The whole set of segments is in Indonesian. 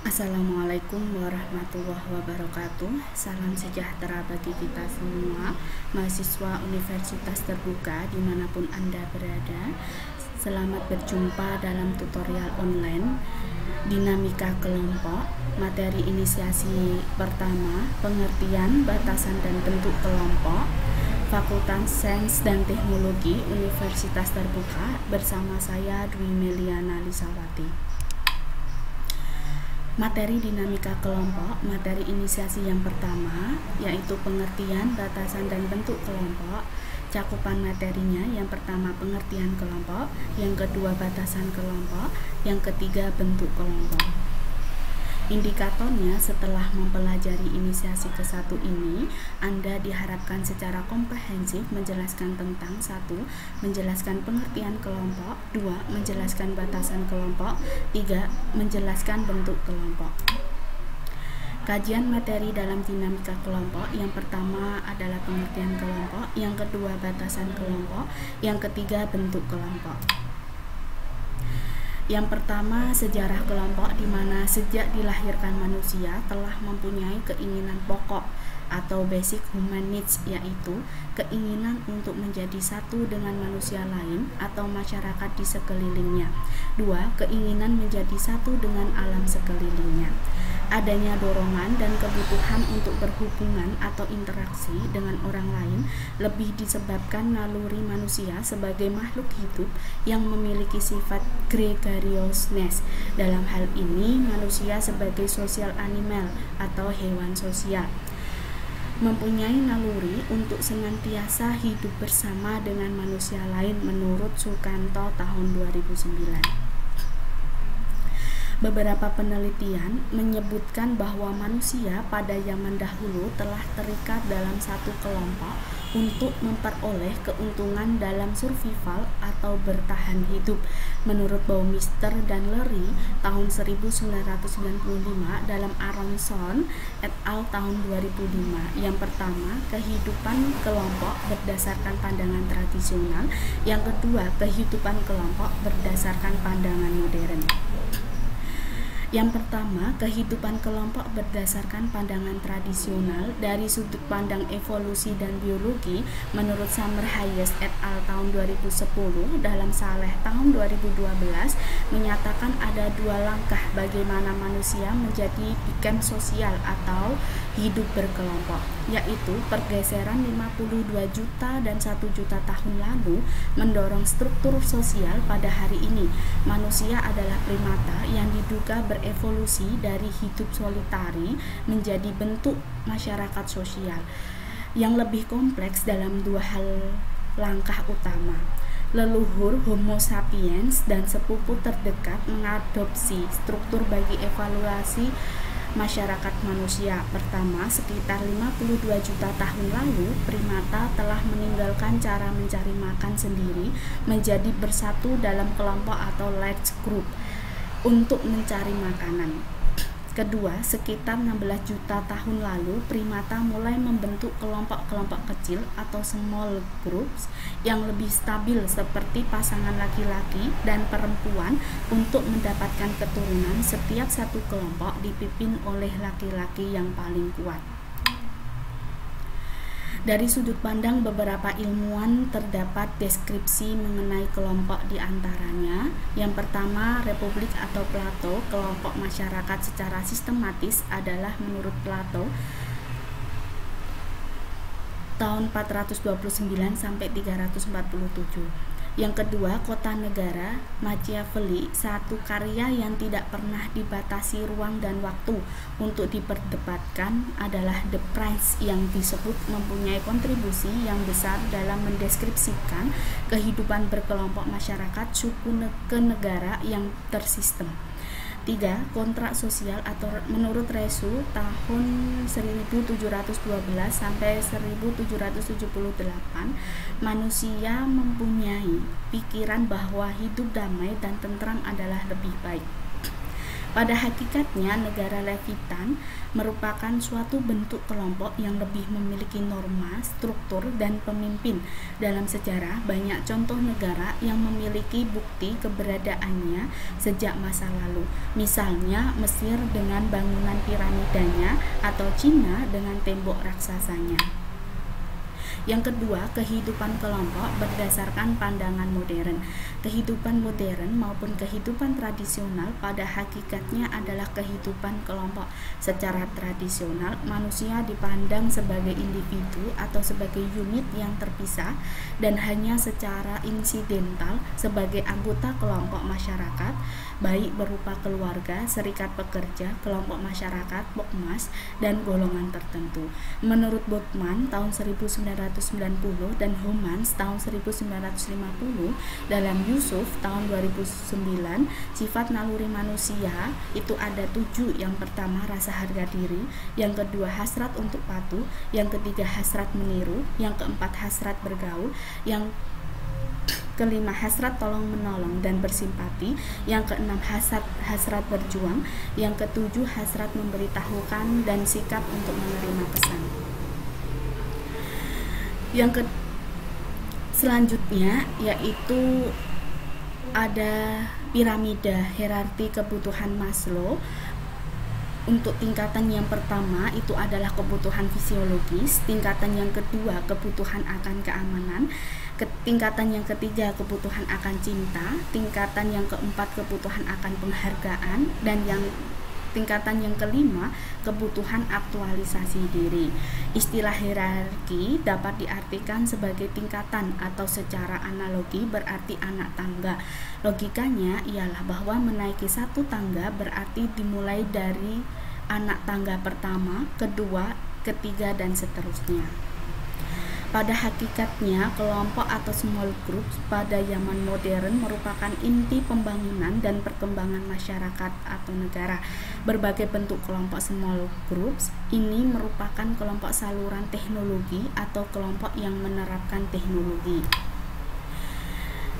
Assalamualaikum warahmatullahi wabarakatuh. Salam sejahtera bagi kita semua, mahasiswa Universitas Terbuka dimanapun Anda berada. Selamat berjumpa dalam tutorial online Dinamika Kelompok, materi inisiasi pertama, pengertian, batasan dan bentuk kelompok, Fakultas Sains dan Teknologi Universitas Terbuka, bersama saya Dwi Meliana Lisawati. Materi dinamika kelompok, materi inisiasi yang pertama, yaitu pengertian, batasan, dan bentuk kelompok. Cakupan materinya, yang pertama pengertian kelompok, yang kedua batasan kelompok, yang ketiga bentuk kelompok. Indikatornya, setelah mempelajari inisiasi ke-1 ini, Anda diharapkan secara komprehensif menjelaskan tentang 1. Menjelaskan pengertian kelompok, 2. Menjelaskan batasan kelompok, 3. Menjelaskan bentuk kelompok. Kajian materi dalam dinamika kelompok, yang pertama adalah pengertian kelompok, yang kedua batasan kelompok, yang ketiga bentuk kelompok. Yang pertama, sejarah kelompok, di mana sejak dilahirkan manusia telah mempunyai keinginan pokok atau basic human needs, yaitu keinginan untuk menjadi satu dengan manusia lain atau masyarakat di sekelilingnya. 2. Keinginan menjadi satu dengan alam sekelilingnya. Adanya dorongan dan kebutuhan untuk berhubungan atau interaksi dengan orang lain lebih disebabkan naluri manusia sebagai makhluk hidup yang memiliki sifat gregariousness. Dalam hal ini, manusia sebagai social animal atau hewan sosial mempunyai naluri untuk senantiasa hidup bersama dengan manusia lain menurut Sukanto tahun 2009. Beberapa penelitian menyebutkan bahwa manusia pada zaman dahulu telah terikat dalam satu kelompok untuk memperoleh keuntungan dalam survival atau bertahan hidup. Menurut Baumeister dan Leary tahun 1995 dalam Aronson et al. Tahun 2005. Yang pertama, kehidupan kelompok berdasarkan pandangan tradisional. Yang kedua, kehidupan kelompok berdasarkan pandangan modern. Yang pertama, kehidupan kelompok berdasarkan pandangan tradisional dari sudut pandang evolusi dan biologi. Menurut Summer Hayes et al. Tahun 2010 dalam Saleh tahun 2012 menyatakan ada 2 langkah bagaimana manusia menjadi biken sosial atau hidup berkelompok, yaitu pergeseran 52 juta dan 1 juta tahun lalu mendorong struktur sosial pada hari ini. Manusia adalah primata yang diduga berevolusi dari hidup solitari menjadi bentuk masyarakat sosial yang lebih kompleks dalam 2 hal langkah utama. Leluhur Homo sapiens dan sepupu terdekat mengadopsi struktur bagi evaluasi masyarakat manusia. Pertama, sekitar 52 juta tahun lalu, primata telah meninggalkan cara mencari makan sendiri menjadi bersatu dalam kelompok atau large group untuk mencari makanan. Kedua, sekitar 16 juta tahun lalu, primata mulai membentuk kelompok-kelompok kecil atau small groups yang lebih stabil seperti pasangan laki-laki dan perempuan untuk mendapatkan keturunan. Setiap satu kelompok dipimpin oleh laki-laki yang paling kuat. Dari sudut pandang beberapa ilmuwan terdapat deskripsi mengenai kelompok di antaranya. Yang pertama, Republik atau Plato, kelompok masyarakat secara sistematis adalah menurut Plato tahun 429 sampai 347. Yang kedua, Kota Negara, Machiavelli, satu karya yang tidak pernah dibatasi ruang dan waktu untuk diperdebatkan adalah The Prince, yang disebut mempunyai kontribusi yang besar dalam mendeskripsikan kehidupan berkelompok masyarakat suku ke negara yang tersistem. 3. Kontrak sosial atau menurut Resu tahun 1712 sampai 1778, manusia mempunyai pikiran bahwa hidup damai dan tentram adalah lebih baik. Pada hakikatnya, negara Levitan merupakan suatu bentuk kelompok yang lebih memiliki norma, struktur, dan pemimpin. Dalam sejarah, banyak contoh negara yang memiliki bukti keberadaannya sejak masa lalu. Misalnya, Mesir dengan bangunan piramidanya atau Cina dengan tembok raksasanya. Yang kedua, kehidupan kelompok berdasarkan pandangan modern. Kehidupan modern maupun kehidupan tradisional pada hakikatnya adalah kehidupan kelompok. Secara tradisional, manusia dipandang sebagai individu atau sebagai unit yang terpisah dan hanya secara insidental sebagai anggota kelompok masyarakat, baik berupa keluarga, serikat pekerja, kelompok masyarakat, pokmas, dan golongan tertentu. Menurut Botman tahun 1990 dan Homans tahun 1950, dalam Yusuf tahun 2009, sifat naluri manusia itu ada 7. Yang pertama, rasa harga diri. Yang kedua, hasrat untuk patuh. Yang ketiga, hasrat meniru. Yang keempat, hasrat bergaul. Yang kelima, hasrat tolong menolong dan bersimpati. Yang keenam, hasrat berjuang. Yang ketujuh, hasrat memberitahukan dan sikap untuk menerima pesan. Selanjutnya yaitu ada piramida hierarki kebutuhan Maslow. Untuk tingkatan yang pertama itu adalah kebutuhan fisiologis, tingkatan yang kedua kebutuhan akan keamanan, tingkatan yang ketiga kebutuhan akan cinta, tingkatan yang keempat kebutuhan akan penghargaan, dan tingkatan yang kelima kebutuhan aktualisasi diri. Istilah hierarki dapat diartikan sebagai tingkatan atau secara analogi berarti anak tangga. Logikanya ialah bahwa menaiki satu tangga berarti dimulai dari anak tangga pertama, kedua, ketiga, dan seterusnya. Pada hakikatnya, kelompok atau small groups pada zaman modern merupakan inti pembangunan dan perkembangan masyarakat atau negara. Berbagai bentuk kelompok small groups ini merupakan kelompok saluran teknologi atau kelompok yang menerapkan teknologi.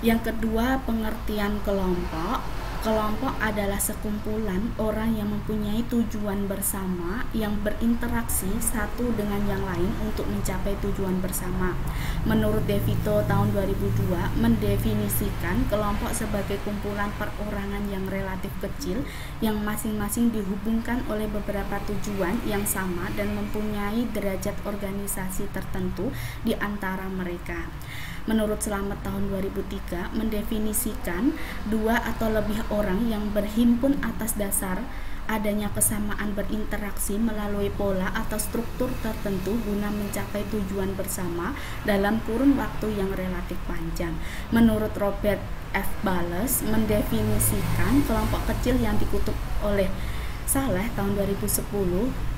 Yang kedua, pengertian kelompok. Kelompok adalah sekumpulan orang yang mempunyai tujuan bersama yang berinteraksi satu dengan yang lain untuk mencapai tujuan bersama. Menurut DeVito tahun 2002 mendefinisikan kelompok sebagai kumpulan perorangan yang relatif kecil yang masing-masing dihubungkan oleh beberapa tujuan yang sama dan mempunyai derajat organisasi tertentu di antara mereka. Menurut Slamet tahun 2003 mendefinisikan 2 atau lebih orang yang berhimpun atas dasar adanya kesamaan berinteraksi melalui pola atau struktur tertentu guna mencapai tujuan bersama dalam kurun waktu yang relatif panjang. Menurut Robert F. Bales mendefinisikan kelompok kecil yang dikutuk oleh Saleh tahun 2010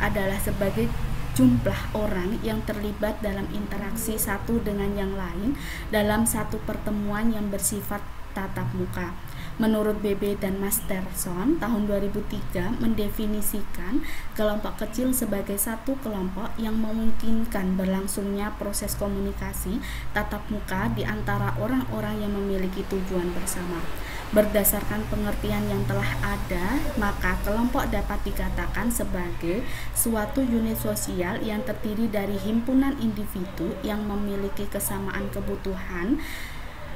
adalah sebagai jumlah orang yang terlibat dalam interaksi satu dengan yang lain dalam satu pertemuan yang bersifat tatap muka. Menurut BB dan Masterson tahun 2003 mendefinisikan kelompok kecil sebagai satu kelompok yang memungkinkan berlangsungnya proses komunikasi tatap muka di antara orang-orang yang memiliki tujuan bersama. Berdasarkan pengertian yang telah ada, maka kelompok dapat dikatakan sebagai suatu unit sosial yang terdiri dari himpunan individu yang memiliki kesamaan kebutuhan,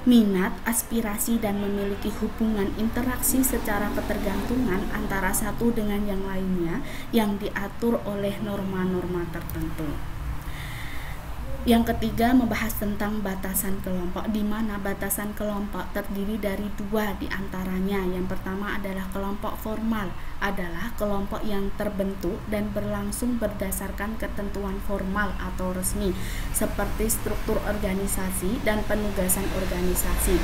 minat, aspirasi, dan memiliki hubungan interaksi secara ketergantungan antara satu dengan yang lainnya yang diatur oleh norma-norma tertentu. Yang ketiga, membahas tentang batasan kelompok, di mana batasan kelompok terdiri dari 2 di antaranya. Yang pertama adalah kelompok formal, adalah kelompok yang terbentuk dan berlangsung berdasarkan ketentuan formal atau resmi, seperti struktur organisasi dan penugasan organisasi.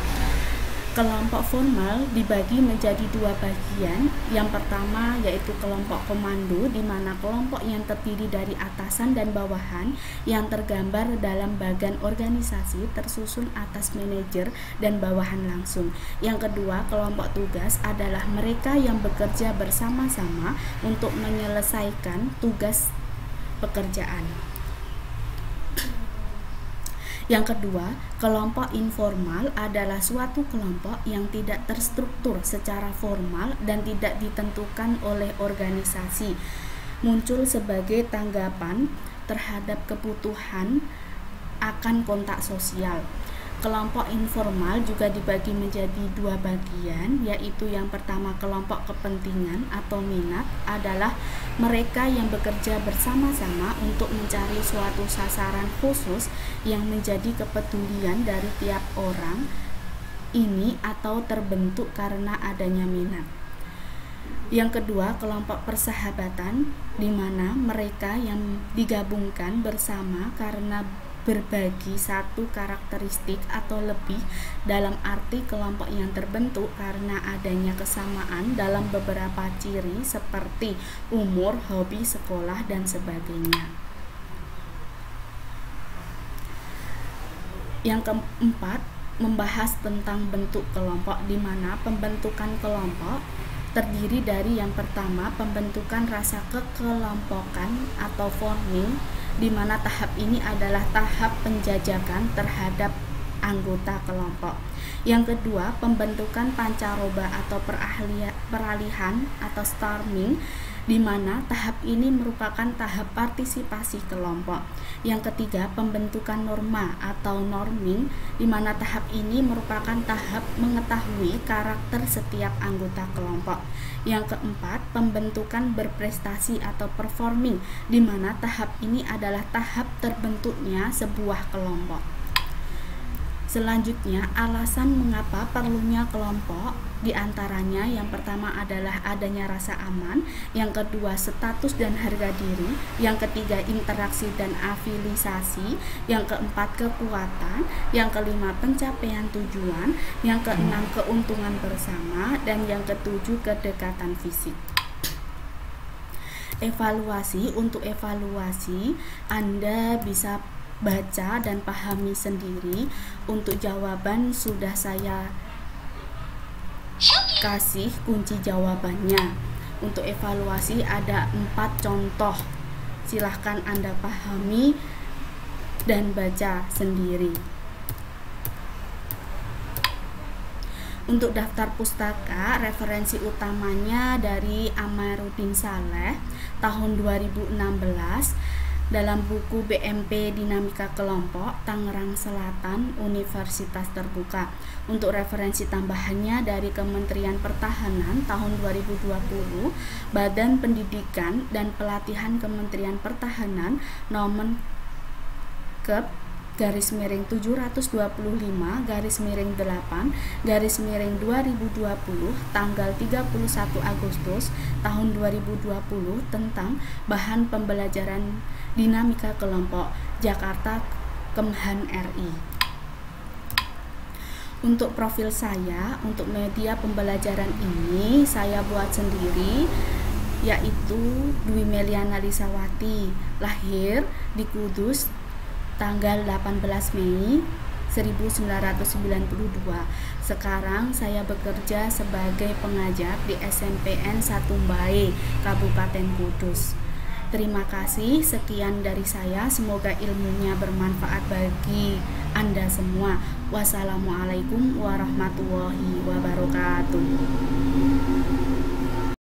Kelompok formal dibagi menjadi 2 bagian. Yang pertama yaitu kelompok komando, di mana kelompok yang terdiri dari atasan dan bawahan yang tergambar dalam bagan organisasi tersusun atas manajer dan bawahan langsung. Yang kedua, kelompok tugas adalah mereka yang bekerja bersama-sama untuk menyelesaikan tugas pekerjaan. Yang kedua, kelompok informal adalah suatu kelompok yang tidak terstruktur secara formal dan tidak ditentukan oleh organisasi, muncul sebagai tanggapan terhadap kebutuhan akan kontak sosial. Kelompok informal juga dibagi menjadi dua bagian, yaitu yang pertama kelompok kepentingan atau minat adalah mereka yang bekerja bersama-sama untuk mencari suatu sasaran khusus yang menjadi kepedulian dari tiap orang ini atau terbentuk karena adanya minat. Yang kedua, kelompok persahabatan, di mana mereka yang digabungkan bersama karena berbagi satu karakteristik atau lebih, dalam arti kelompok yang terbentuk karena adanya kesamaan dalam beberapa ciri seperti umur, hobi, sekolah, dan sebagainya. Yang keempat, membahas tentang bentuk kelompok, di mana pembentukan kelompok terdiri dari yang pertama pembentukan rasa kekelompokan atau forming, di mana tahap ini adalah tahap penjajakan terhadap anggota kelompok. Yang kedua, pembentukan pancaroba atau peralihan atau storming, di mana tahap ini merupakan tahap partisipasi kelompok. Yang ketiga, pembentukan norma atau norming, di mana tahap ini merupakan tahap mengetahui karakter setiap anggota kelompok. Yang keempat, pembentukan berprestasi atau performing, di mana tahap ini adalah tahap terbentuknya sebuah kelompok. Selanjutnya, alasan mengapa perlunya kelompok, diantaranya yang pertama adalah adanya rasa aman, yang kedua status dan harga diri, yang ketiga interaksi dan afilisasi, yang keempat kekuatan, yang kelima pencapaian tujuan, yang keenam keuntungan bersama, dan yang ketujuh kedekatan fisik. Evaluasi, untuk evaluasi Anda bisa baca dan pahami sendiri. Untuk jawaban sudah saya kasih kunci jawabannya. Untuk evaluasi ada 4 contoh, silahkan Anda pahami dan baca sendiri. Untuk daftar pustaka, referensi utamanya dari Amaruddin Saleh tahun 2016 dalam buku BMP Dinamika Kelompok Tangerang Selatan Universitas Terbuka. Untuk referensi tambahannya dari Kementerian Pertahanan tahun 2020, Badan Pendidikan dan Pelatihan Kementerian Pertahanan Nomen Kep /725/8/2020 tanggal 31 Agustus tahun 2020 tentang bahan pembelajaran dinamika kelompok, Jakarta, Kemhan RI. Untuk profil saya, untuk media pembelajaran ini saya buat sendiri, yaitu Dwi Meliana Lisawati, lahir di Kudus tanggal 18 Mei 1992. Sekarang saya bekerja sebagai pengajar di SMPN 1 Mbae, Kabupaten Kudus. Terima kasih, sekian dari saya. Semoga ilmunya bermanfaat bagi Anda semua. Wassalamualaikum warahmatullahi wabarakatuh.